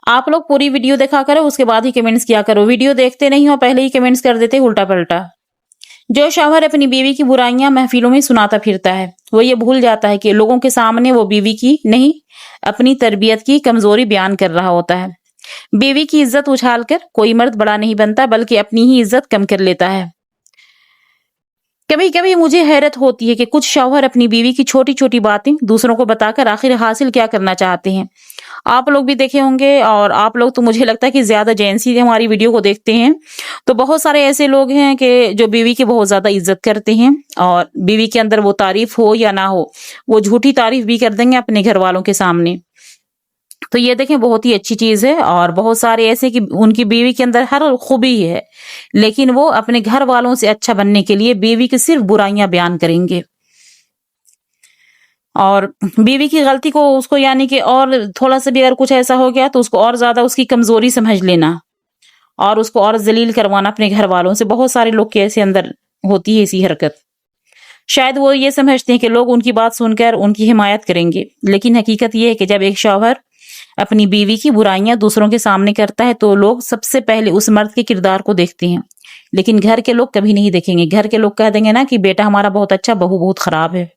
आप लोग पूरी वीडियो देखा करो, उसके बाद ही कमेंट्स किया करो। वीडियो देखते नहीं हो, पहले ही कमेंट्स कर देते उल्टा पलटा। जो शौहर अपनी बीवी की बुराइयां महफिलों में सुनाता फिरता है, वो ये भूल जाता है कि लोगों के सामने वो बीवी की नहीं, अपनी तरबियत की कमजोरी बयान कर रहा होता है। बीवी की इज्जत उछालकर कोई मर्द बड़ा नहीं बनता, बल्कि अपनी ही इज्जत कम कर लेता है। कभी कभी मुझे हैरत होती है कि कुछ शौहर अपनी बीवी की छोटी छोटी बातें दूसरों को बताकर आखिर हासिल क्या करना चाहते हैं। आप लोग भी देखे होंगे, और आप लोग तो मुझे लगता है कि ज्यादा जेंट्स ही हमारी वीडियो को देखते हैं। तो बहुत सारे ऐसे लोग हैं कि जो बीवी की बहुत ज्यादा इज्जत करते हैं, और बीवी के अंदर वो तारीफ हो या ना हो, वो झूठी तारीफ भी कर देंगे अपने घर वालों के सामने। तो ये देखें, बहुत ही अच्छी चीज है। और बहुत सारे ऐसे कि उनकी बीवी के अंदर हर खूबी है, लेकिन वो अपने घर वालों से अच्छा बनने के लिए बीवी की सिर्फ बुराइयां बयान करेंगे। और बीवी की गलती को उसको यानी कि और थोड़ा सा भी अगर कुछ ऐसा हो गया तो उसको और ज्यादा उसकी कमजोरी समझ लेना, और उसको और जलील करवाना अपने घर वालों से। बहुत सारे लोग के ऐसे अंदर होती है ऐसी हरकत। शायद वो ये समझते हैं कि लोग उनकी बात सुनकर उनकी हिमायत करेंगे, लेकिन हकीकत ये है कि जब एक शौहर अपनी बीवी की बुराइयां दूसरों के सामने करता है तो लोग सबसे पहले उस मर्द के किरदार को देखते हैं, लेकिन घर के लोग कभी नहीं देखेंगे। घर के लोग कह देंगे ना कि बेटा हमारा बहुत अच्छा, बहू बहुत खराब है।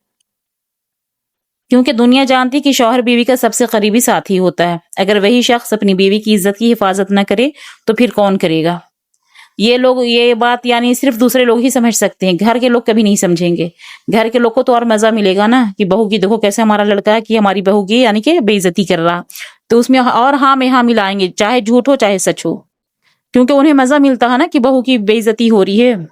क्योंकि दुनिया जानती है कि शौहर बीवी का सबसे करीबी साथी होता है। अगर वही शख्स अपनी बीवी की इज्जत की हिफाजत न करे तो फिर कौन करेगा। ये लोग ये बात यानी सिर्फ दूसरे लोग ही समझ सकते हैं, घर के लोग कभी नहीं समझेंगे। घर के लोग को तो और मजा मिलेगा ना कि बहू की देखो कैसे हमारा लड़का है कि हमारी बहू की यानी कि बेइज्जती कर रहा, तो उसमें और हाँ में हाँ मिलाएंगे, चाहे झूठ हो चाहे सच हो, क्योंकि उन्हें मजा मिलता है ना कि बहू की बेइज्जती हो रही है।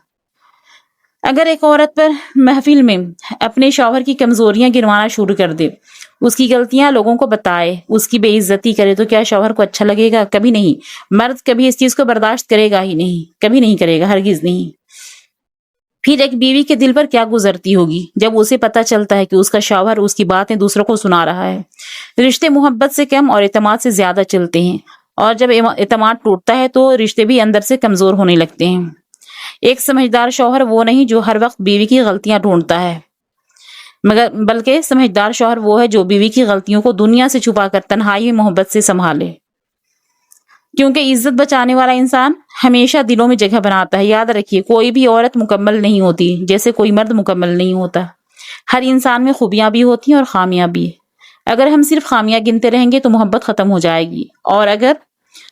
अगर एक औरत पर महफिल में अपने शौहर की कमजोरियां गिनवाना शुरू कर दे, उसकी गलतियां लोगों को बताए, उसकी बेइज्जती करे, तो क्या शौहर को अच्छा लगेगा? कभी नहीं। मर्द कभी इस चीज को बर्दाश्त करेगा ही नहीं, कभी नहीं करेगा, हरगिज नहीं। फिर एक बीवी के दिल पर क्या गुजरती होगी जब उसे पता चलता है कि उसका शौहर उसकी बातें दूसरों को सुना रहा है। रिश्ते मोहब्बत से कम और एतमाद से ज्यादा चलते हैं, और जब एतमाद टूटता है तो रिश्ते भी अंदर से कमजोर होने लगते हैं। एक समझदार शौहर वो नहीं जो हर वक्त बीवी की गलतियां ढूंढता है, मगर बल्कि समझदार शौहर वो है जो बीवी की गलतियों को दुनिया से छुपाकर तन्हाई में मोहब्बत से संभाले। क्योंकि इज्जत बचाने वाला इंसान हमेशा दिलों में जगह बनाता है। याद रखिए, कोई भी औरत मुकम्मल नहीं होती, जैसे कोई मर्द मुकम्मल नहीं होता। हर इंसान में खूबियां भी होती हैं और खामियां भी। अगर हम सिर्फ खामियां गिनते रहेंगे तो मोहब्बत खत्म हो जाएगी, और अगर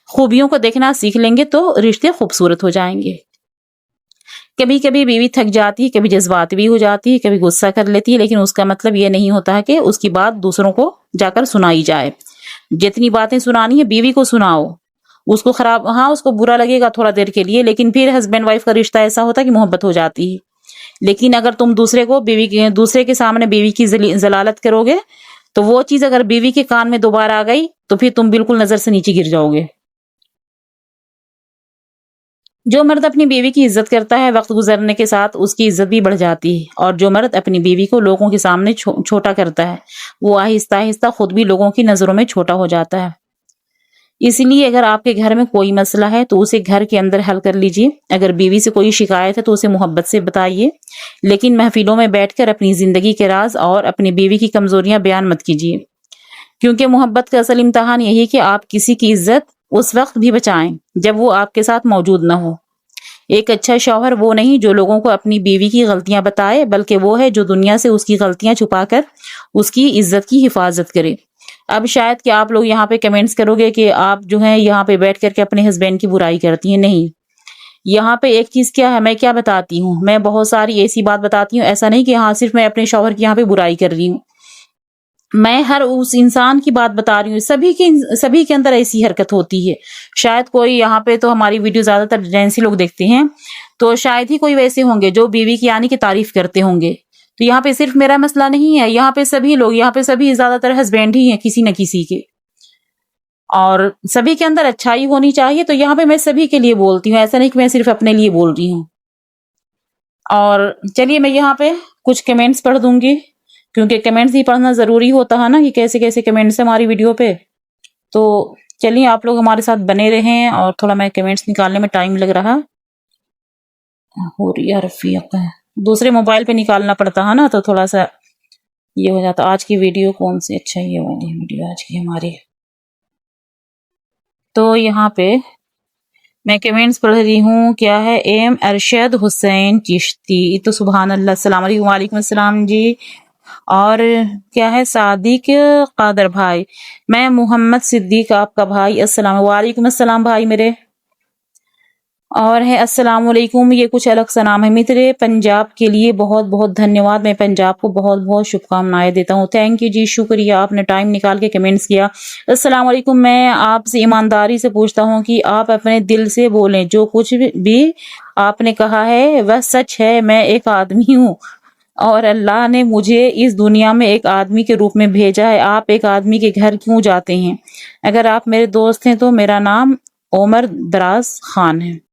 खूबियों को देखना सीख लेंगे तो रिश्ते खूबसूरत हो जाएंगे। कभी कभी बीवी थक जाती है, कभी जज्बाती भी हो जाती है, कभी गुस्सा कर लेती है, लेकिन उसका मतलब ये नहीं होता है कि उसकी बात दूसरों को जाकर सुनाई जाए। जितनी बातें सुनानी है बीवी को सुनाओ। उसको खराब, हाँ उसको बुरा लगेगा थोड़ा देर के लिए, लेकिन फिर हस्बैंड वाइफ का रिश्ता ऐसा होता है कि मोहब्बत हो जाती है। लेकिन अगर तुम दूसरे के सामने बीवी की जलालत करोगे, तो वो चीज अगर बीवी के कान में दोबारा आ गई तो फिर तुम बिल्कुल नजर से नीचे गिर जाओगे। जो मर्द अपनी बीवी की इज्जत करता है, वक्त गुजरने के साथ उसकी इज्जत भी बढ़ जाती है। और जो मर्द अपनी बीवी को लोगों के सामने छोटा करता है, वो आहिस्ता आहिस्ता खुद भी लोगों की नजरों में छोटा हो जाता है। इसलिए अगर आपके घर में कोई मसला है तो उसे घर के अंदर हल कर लीजिए। अगर बीवी से कोई शिकायत है तो उसे मोहब्बत से बताइए, लेकिन महफिलों में बैठकर अपनी जिंदगी के राज और अपनी बीवी की कमजोरियां बयान मत कीजिए। क्योंकि मोहब्बत का असल इम्तहान यही कि आप किसी की इज्जत उस वक्त भी बचाएं जब वो आपके साथ मौजूद न हो। एक अच्छा शौहर वो नहीं जो लोगों को अपनी बीवी की गलतियां बताए, बल्कि वो है जो दुनिया से उसकी गलतियां छुपाकर उसकी इज्जत की हिफाजत करे। अब शायद कि आप लोग यहाँ पे कमेंट्स करोगे कि आप जो है यहाँ पे बैठ करके अपने हस्बैंड की बुराई करती हैं। नहीं, यहाँ पे एक चीज क्या है, मैं क्या बताती हूँ, मैं बहुत सारी ऐसी बात बताती हूँ। ऐसा नहीं कि हाँ सिर्फ मैं अपने शौहर की यहाँ पे बुराई कर रही हूँ, मैं हर उस इंसान की बात बता रही हूँ। सभी के अंदर ऐसी हरकत होती है। शायद कोई यहाँ पे तो हमारी वीडियो ज्यादातर जेंट्स लोग देखते हैं, तो शायद ही कोई वैसे होंगे जो बीवी की यानी कि तारीफ करते होंगे। तो यहाँ पे सिर्फ मेरा मसला नहीं है, यहाँ पे सभी लोग, यहाँ पे सभी ज्यादातर हस्बैंड ही हैं किसी न किसी के, और सभी के अंदर अच्छाई होनी चाहिए। तो यहाँ पे मैं सभी के लिए बोलती हूँ, ऐसा नहीं कि मैं सिर्फ अपने लिए बोल रही हूँ। और चलिए मैं यहाँ पे कुछ कमेंट्स पढ़ दूंगी, क्योंकि कमेंट्स ही पढ़ना जरूरी होता है ना कि कैसे कैसे कमेंट्स है हमारी वीडियो पे। तो चलिए आप लोग हमारे साथ बने रहें, और थोड़ा मैं कमेंट्स निकालने में टाइम लग रहा हो रही है रफीक, दूसरे मोबाइल पे निकालना पड़ता है ना, तो थोड़ा सा ये हो जाता। आज की वीडियो कौन सी, अच्छा ये वाली वीडियो आज की हमारी। तो यहाँ पे मैं कमेंट्स पढ़ रही हूँ, क्या है, एम अरशद हुसैन चिश्ती, तो सुभान अल्लाह, अस्सलाम वालेकुम। वालेकुम अस्सलाम जी। और क्या है, सादिक कादर भाई, मैं मोहम्मद सिद्दीक आपका भाई, अस्सलाम वालेकुम। अस्सलाम भाई मेरे। और है अस्सलाम वालेकुम, ये कुछ अलग सा नाम है। मित्र पंजाब के लिए बहुत बहुत धन्यवाद, मैं पंजाब को बहुत बहुत शुभकामनाएं देता हूँ। थैंक यू जी, शुक्रिया, आपने टाइम निकाल के कमेंट्स किया। अस्सलाम वालेकुम, मैं आपसे ईमानदारी से पूछता हूँ कि आप अपने दिल से बोलें, जो कुछ भी आपने कहा है वह सच है। मैं एक आदमी हूँ और अल्लाह ने मुझे इस दुनिया में एक आदमी के रूप में भेजा है। आप एक आदमी के घर क्यों जाते हैं? अगर आप मेरे दोस्त हैं तो मेरा नाम उमर दराज खान है।